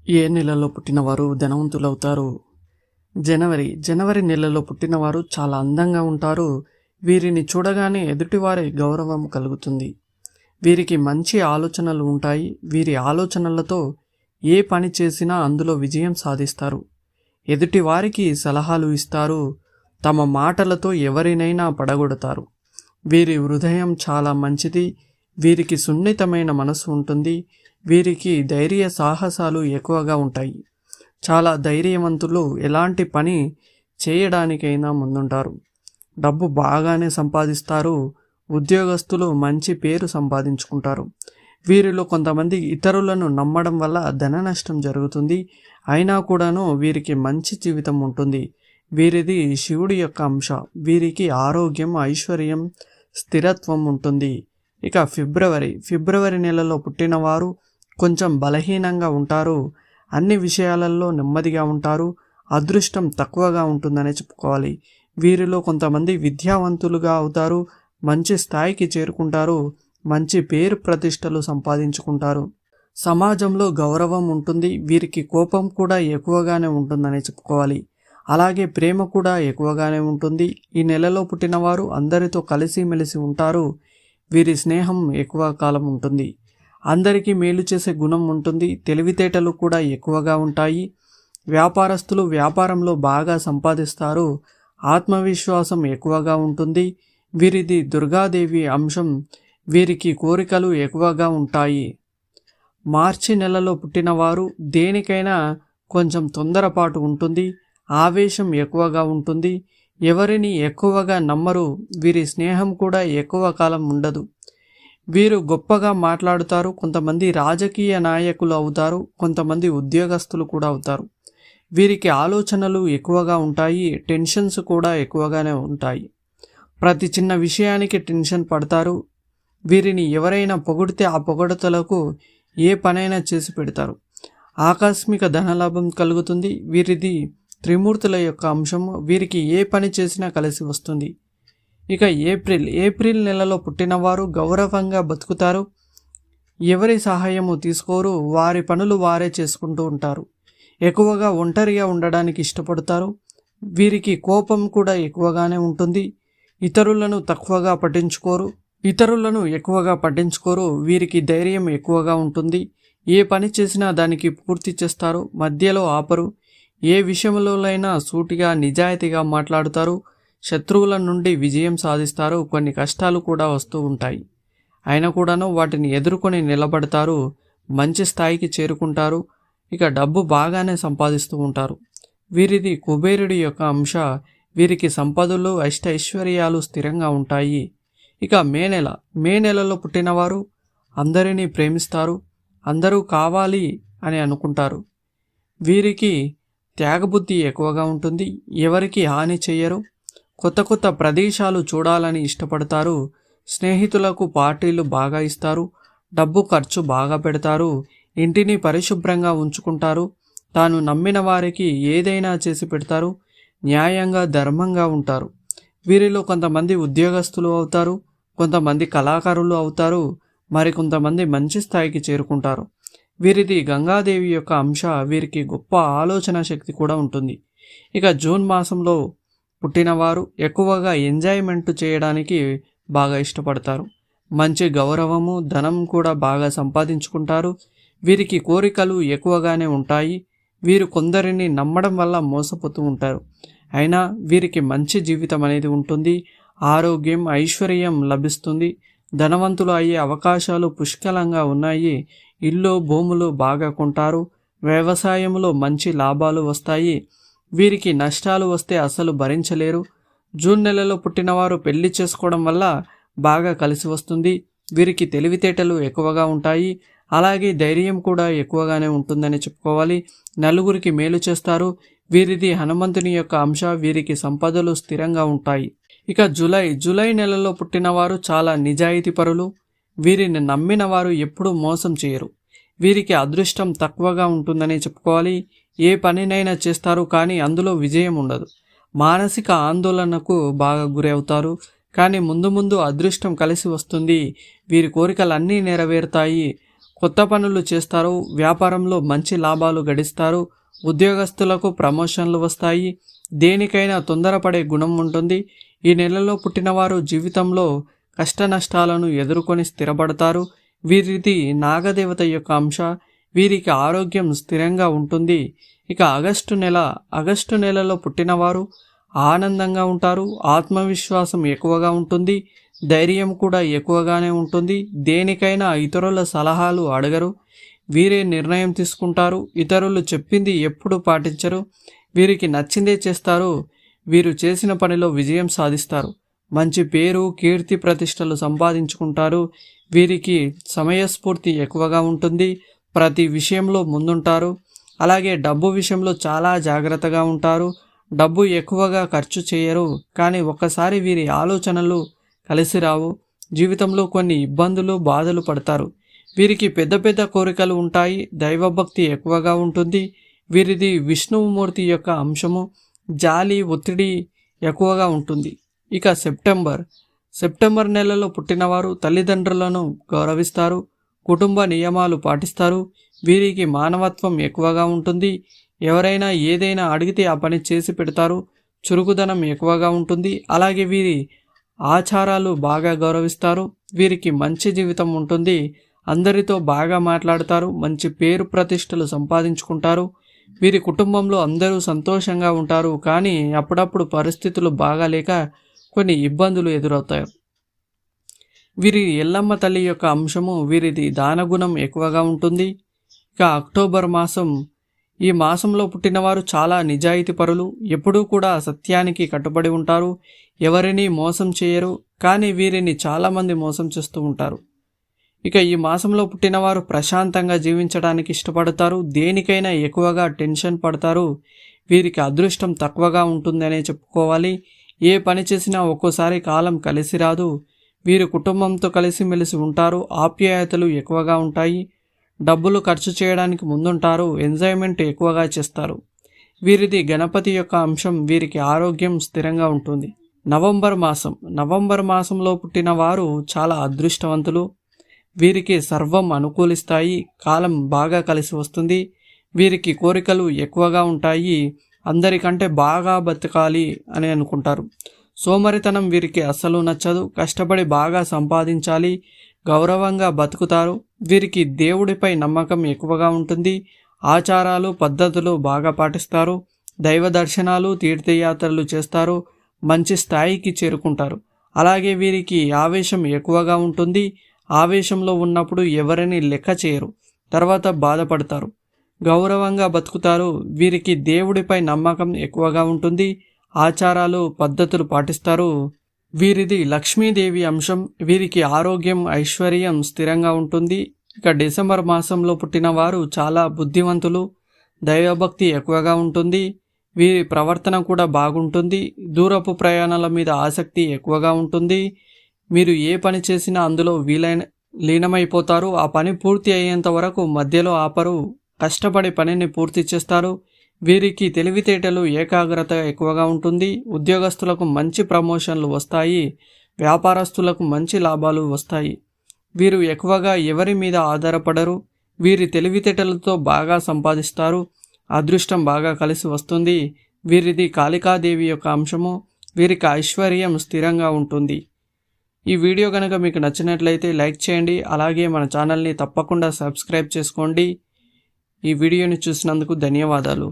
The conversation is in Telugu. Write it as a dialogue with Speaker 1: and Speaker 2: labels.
Speaker 1: ఏ నెలలో పుట్టినవారు ధనవంతులవుతారు? జనవరి నెలలో పుట్టినవారు చాలా అందంగా ఉంటారు. వీరిని చూడగానే ఎదుటివారి గౌరవం కలుగుతుంది. వీరికి మంచి ఆలోచనలు ఉంటాయి. వీరి ఆలోచనలతో ఏ పని చేసినా అందులో విజయం సాధిస్తారు. ఎదుటి వారికి సలహాలు ఇస్తారు. తమ మాటలతో ఎవరినైనా పడగొడతారు. వీరి హృదయం చాలా మంచిది. వీరికి సున్నితమైన మనసు ఉంటుంది. వీరికి ధైర్య సాహసాలు ఎక్కువగా ఉంటాయి. చాలా ధైర్యవంతులు. ఎలాంటి పని చేయడానికైనా ముందుంటారు. డబ్బు బాగానే సంపాదిస్తారు. ఉద్యోగస్తులు మంచి పేరు సంపాదించుకుంటారు. వీరిలో కొంతమంది ఇతరులను నమ్మడం వల్ల ధన నష్టం జరుగుతుంది. అయినా కూడాను వీరికి మంచి జీవితం ఉంటుంది. వీరిది శివుడి యొక్క అంశ. వీరికి ఆరోగ్యం, ఐశ్వర్యం, స్థిరత్వం ఉంటుంది. ఇక ఫిబ్రవరి నెలలో పుట్టినవారు కొంచెం బలహీనంగా ఉంటారు. అన్ని విషయాలలో నెమ్మదిగా ఉంటారు. అదృష్టం తక్కువగా ఉంటుందనే చెప్పుకోవాలి. వీరిలో కొంతమంది విద్యావంతులుగా అవుతారు. మంచి స్థాయికి చేరుకుంటారు. మంచి పేరు ప్రతిష్టలు సంపాదించుకుంటారు. సమాజంలో గౌరవం ఉంటుంది. వీరికి కోపం కూడా ఎక్కువగానే ఉంటుందనే చెప్పుకోవాలి. అలాగే ప్రేమ కూడా ఎక్కువగానే ఉంటుంది. ఈ నెలలో పుట్టినవారు అందరితో కలిసిమెలిసి ఉంటారు. వీరి స్నేహం ఎక్కువ కాలం ఉంటుంది. అందరికీ మేలు చేసే గుణం ఉంటుంది. తెలివితేటలు కూడా ఎక్కువగా ఉంటాయి. వ్యాపారస్తులు వ్యాపారంలో బాగా సంపాదిస్తారు. ఆత్మవిశ్వాసం ఎక్కువగా ఉంటుంది. వీరిది దుర్గాదేవి అంశం. వీరికి కోరికలు ఎక్కువగా ఉంటాయి. మార్చి నెలలో పుట్టినవారు దేనికైనా కొంచెం తొందరపాటు ఉంటుంది. ఆవేశం ఎక్కువగా ఉంటుంది. ఎవరిని ఎక్కువగా నమ్మరు. వీరి స్నేహం కూడా ఎక్కువ కాలం ఉండదు. వీరు గొప్పగా మాట్లాడుతారు. కొంతమంది రాజకీయ నాయకులు అవుతారు. కొంతమంది ఉద్యోగస్తులు కూడా అవుతారు. వీరికి ఆలోచనలు ఎక్కువగా ఉంటాయి. టెన్షన్స్ కూడా ఎక్కువగానే ఉంటాయి. ప్రతి చిన్న విషయానికి టెన్షన్ పడతారు. వీరిని ఎవరైనా పొగిడితే ఆ పొగడతలకు ఏ పనైనా చేసి పెడతారు. ఆకస్మిక ధనలాభం కలుగుతుంది. వీరిది త్రిమూర్తుల యొక్క అంశము. వీరికి ఏ పని చేసినా కలిసి వస్తుంది. ఇక ఏప్రిల్ నెలలో పుట్టినవారు గౌరవంగా బతుకుతారు. ఎవరి సహాయము తీసుకోరు. వారి పనులు వారే చేసుకుంటూ ఉంటారు. ఎక్కువగా ఒంటరిగా ఉండడానికి ఇష్టపడతారు. వీరికి కోపం కూడా ఎక్కువగానే ఉంటుంది. ఇతరులను ఎక్కువగా పట్టించుకోరు. వీరికి ధైర్యం ఎక్కువగా ఉంటుంది. ఏ పని చేసినా దానికి పూర్తి చేస్తారు. మధ్యలో ఆపరు. ఏ విషయంలోనైనా సూటిగా నిజాయితీగా మాట్లాడుతారు. శత్రువుల నుండి విజయం సాధిస్తారు. కొన్ని కష్టాలు కూడా వస్తూ ఉంటాయి. అయినా కూడాను వాటిని ఎదుర్కొని నిలబడతారు. మంచి స్థాయికి చేరుకుంటారు. ఇక డబ్బు బాగానే సంపాదిస్తూ ఉంటారు. వీరిది కుబేరుడి యొక్క అంశ. వీరికి సంపదలు, ఐశ్వర్యాలు స్థిరంగా ఉంటాయి. ఇక మే నెలలో పుట్టినవారు అందరినీ ప్రేమిస్తారు. అందరూ కావాలి అని అనుకుంటారు. వీరికి త్యాగబుద్ధి ఎక్కువగా ఉంటుంది. ఎవరికి హాని చేయరు. కొత్త ప్రదేశాలు చూడాలని ఇష్టపడతారు. స్నేహితులకు పార్టీలు బాగా ఇస్తారు. డబ్బు ఖర్చు బాగా పెడతారు. ఇంటిని పరిశుభ్రంగా ఉంచుకుంటారు. తాను నమ్మిన వారికి ఏదైనా చేసి పెడతారు. న్యాయంగా, ధర్మంగా ఉంటారు. వీరిలో కొంతమంది ఉద్యోగస్తులు అవుతారు. కొంతమంది కళాకారులు అవుతారు. మరికొంతమంది మంచి స్థాయికి చేరుకుంటారు. వీరిది గంగాదేవి యొక్క అంశ. వీరికి గొప్ప ఆలోచన శక్తి కూడా ఉంటుంది. ఇక జూన్ మాసంలో పుట్టినవారు ఎక్కువగా ఎంజాయ్మెంట్ చేయడానికి బాగా ఇష్టపడతారు. మంచి గౌరవము, ధనం కూడా బాగా సంపాదించుకుంటారు. వీరికి కోరికలు ఎక్కువగానే ఉంటాయి. వీరు కొందరిని నమ్మడం వల్ల మోసపోతూ ఉంటారు. అయినా వీరికి మంచి జీవితం అనేది ఉంటుంది. ఆరోగ్యం, ఐశ్వర్యం లభిస్తుంది. ధనవంతులు అయ్యే అవకాశాలు పుష్కలంగా ఉన్నాయి. ఇల్లు, భూములు బాగా కొంటారు. వ్యవసాయంలో మంచి లాభాలు వస్తాయి. వీరికి నష్టాలు వస్తే అసలు భరించలేరు. జూన్ నెలలో పుట్టినవారు పెళ్లి చేసుకోవడం వల్ల బాగా కలిసి వస్తుంది. వీరికి తెలివితేటలు ఎక్కువగా ఉంటాయి. అలాగే ధైర్యం కూడా ఎక్కువగానే ఉంటుందని చెప్పుకోవాలి. నలుగురికి మేలు చేస్తారు. వీరిది హనుమంతుని యొక్క అంశ. వీరికి సంపదలు స్థిరంగా ఉంటాయి. ఇక జూలై నెలలో పుట్టినవారు చాలా నిజాయితీ పరులు. వీరిని నమ్మిన వారు ఎప్పుడూ మోసం చేయరు. వీరికి అదృష్టం తక్కువగా ఉంటుందని చెప్పుకోవాలి. ఏ పనినైనా చేస్తారు కానీ అందులో విజయం ఉండదు. మానసిక ఆందోళనకు బాగా గురి అవుతారు. కానీ ముందు అదృష్టం కలిసి వస్తుంది. వీరి కోరికలన్నీ నెరవేరుతాయి. కొత్త పనులు చేస్తారు, వ్యాపారంలో మంచి లాభాలు గడిస్తారు, ఉద్యోగస్తులకు ప్రమోషన్లు వస్తాయి, దేనికైనా తొందరపడే గుణం ఉంటుంది. ఈ నెలలో పుట్టినవారు జీవితంలో కష్ట నష్టాలను ఎదుర్కొని స్థిరపడతారు. వీరిది నాగదేవత యొక్క అంశ. వీరికి ఆరోగ్యం స్థిరంగా ఉంటుంది. ఇక ఆగస్టు నెలలో పుట్టినవారు ఆనందంగా ఉంటారు, ఆత్మవిశ్వాసం ఎక్కువగా ఉంటుంది, ధైర్యం కూడా ఎక్కువగానే ఉంటుంది. దేనికైనా ఇతరుల సలహాలు అడగరు, వీరే నిర్ణయం తీసుకుంటారు. ఇతరులు చెప్పింది ఎప్పుడు పాటించరు, వీరికి నచ్చిందే చేస్తారు. వీరు చేసిన పనిలో విజయం సాధిస్తారు, మంచి పేరు కీర్తి ప్రతిష్టలు సంపాదించుకుంటారు. వీరికి సమయస్ఫూర్తి ఎక్కువగా ఉంటుంది, ప్రతి విషయంలో ముందుంటారు. అలాగే డబ్బు విషయంలో చాలా జాగ్రత్తగా ఉంటారు. డబ్బు ఎక్కువగా ఖర్చు చేయరు, కానీ ఒక్కసారి వీరి ఆలోచనలు కలిసి రావు. జీవితంలో కొన్ని ఇబ్బందులు బాధలు పడతారు. వీరికి పెద్ద పెద్ద కోరికలు ఉంటాయి, దైవభక్తి ఎక్కువగా ఉంటుంది. వీరిది విష్ణుమూర్తి యొక్క అంశము. జాలి ఒత్తిడి ఎక్కువగా ఉంటుంది. ఇక సెప్టెంబర్ నెలలో పుట్టినవారు తల్లిదండ్రులను గౌరవిస్తారు, కుటుంబ నియమాలు పాటిస్తారు. వీరికి మానవత్వం ఎక్కువగా ఉంటుంది. ఎవరైనా ఏదైనా అడిగితే ఆ పని చేసి పెడతారు. చురుకుదనం ఎక్కువగా ఉంటుంది. అలాగే వీరి ఆచారాలు బాగా గౌరవిస్తారు. వీరికి మంచి జీవితం ఉంటుంది. అందరితో బాగా మాట్లాడతారు, మంచి పేరు ప్రతిష్టలు సంపాదించుకుంటారు. వీరి కుటుంబంలో అందరూ సంతోషంగా ఉంటారు, కానీ అప్పుడప్పుడు పరిస్థితులు బాగాలేక కొన్ని ఇబ్బందులు ఎదురవుతాయి. వీరి ఎల్లమ్మ తల్లి యొక్క అంశము. వీరిది దానగుణం ఎక్కువగా ఉంటుంది. ఇక అక్టోబర్ మాసం. ఈ మాసంలో పుట్టినవారు చాలా నిజాయితీ పరులు, ఎప్పుడూ కూడా సత్యానికి కట్టుబడి ఉంటారు, ఎవరిని మోసం చేయరు, కానీ వీరిని చాలామంది మోసం చేస్తూ ఉంటారు. ఇక ఈ మాసంలో పుట్టినవారు ప్రశాంతంగా జీవించడానికి ఇష్టపడతారు, దేనికైనా ఎక్కువగా టెన్షన్ పడతారు. వీరికి అదృష్టం తక్కువగా ఉంటుందనే చెప్పుకోవాలి. ఏ పని చేసినా ఒక్కోసారి కాలం కలిసి రాదు. వీరు కుటుంబంతో కలిసిమెలిసి ఉంటారు, ఆప్యాయతలు ఎక్కువగా ఉంటాయి. డబ్బులు ఖర్చు చేయడానికి ముందుంటారు, ఎంజాయ్మెంట్ ఎక్కువగా చేస్తారు. వీరిది గణపతి యొక్క అంశం. వీరికి ఆరోగ్యం స్థిరంగా ఉంటుంది. నవంబర్ మాసంలో పుట్టిన వారు చాలా అదృష్టవంతులు. వీరికి సర్వం అనుకూలిస్తాయి, కాలం బాగా కలిసి వస్తుంది. వీరికి కోరికలు ఎక్కువగా ఉంటాయి, అందరికంటే బాగా బతకాలి అని అనుకుంటారు. సోమరితనం వీరికి అస్సలు నచ్చదు, కష్టపడి బాగా సంపాదించాలి, గౌరవంగా బతుకుతారు. వీరికి దేవుడిపై నమ్మకం ఎక్కువగా ఉంటుంది, ఆచారాలు పద్ధతులు బాగా పాటిస్తారు, దైవ దర్శనాలు తీర్థయాత్రలు చేస్తారు, మంచి స్థాయికి చేరుకుంటారు. అలాగే వీరికి ఆవేశం ఎక్కువగా ఉంటుంది. ఆవేశంలో ఉన్నప్పుడు ఎవరిని లెక్క చేయరు, తర్వాత బాధపడతారు, గౌరవంగా బతుకుతారు. వీరికి దేవుడిపై నమ్మకం ఎక్కువగా ఉంటుంది, ఆచారాలు పద్ధతులు పాటిస్తారు. వీరిది లక్ష్మీదేవి అంశం. వీరికి ఆరోగ్యం ఐశ్వర్యం స్థిరంగా ఉంటుంది. ఇక డిసెంబర్ మాసంలో పుట్టిన వారు చాలా బుద్ధివంతులు, దైవభక్తి ఎక్కువగా ఉంటుంది. వీరి ప్రవర్తన కూడా బాగుంటుంది. దూరపు ప్రయాణాల మీద ఆసక్తి ఎక్కువగా ఉంటుంది. మీరు ఏ పని చేసినా అందులో లీనమైపోతారు. ఆ పని పూర్తి అయ్యేంత వరకు మధ్యలో ఆపరు, కష్టపడి పనిని పూర్తి చేస్తారు. వీరికి తెలివితేటలు ఏకాగ్రత ఎక్కువగా ఉంటుంది. ఉద్యోగస్తులకు మంచి ప్రమోషన్లు వస్తాయి, వ్యాపారస్తులకు మంచి లాభాలు వస్తాయి. వీరు ఎక్కువగా ఎవరి మీద ఆధారపడరు. వీరి తెలివితేటలతో బాగా సంపాదిస్తారు, అదృష్టం బాగా కలిసి వస్తుంది. వీరిది కాళికాదేవి యొక్క అంశము. వీరికి ఐశ్వర్యం స్థిరంగా ఉంటుంది. ఈ వీడియో కనుక మీకు నచ్చినట్లయితే లైక్ చేయండి, అలాగే మన ఛానల్ని తప్పకుండా సబ్స్క్రైబ్ చేసుకోండి. ఈ వీడియోని చూసినందుకు ధన్యవాదాలు.